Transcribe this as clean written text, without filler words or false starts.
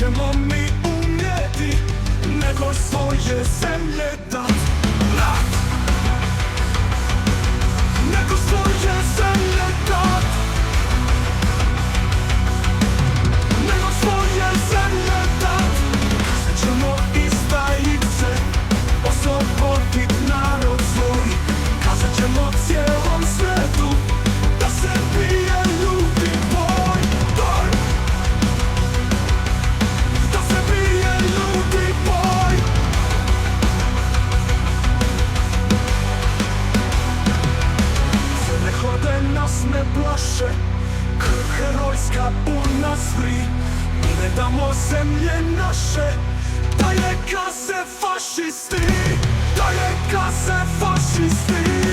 Ćemo mi umjeti, nego svoje zemlje dat. Nego svoje zemlje dat. Nego svoje zemlje dat. Ćemo izdajice oslobodit narod svoj. Kazat ćemo cijelom svijetu da se bije ljudi boj. Da se bije ljudi boj. Sve hode nas ne plaše, krv herojska u nas vri. Mi ne damo zemlje naše, da je gaze fašisti, da je gaze fašisti.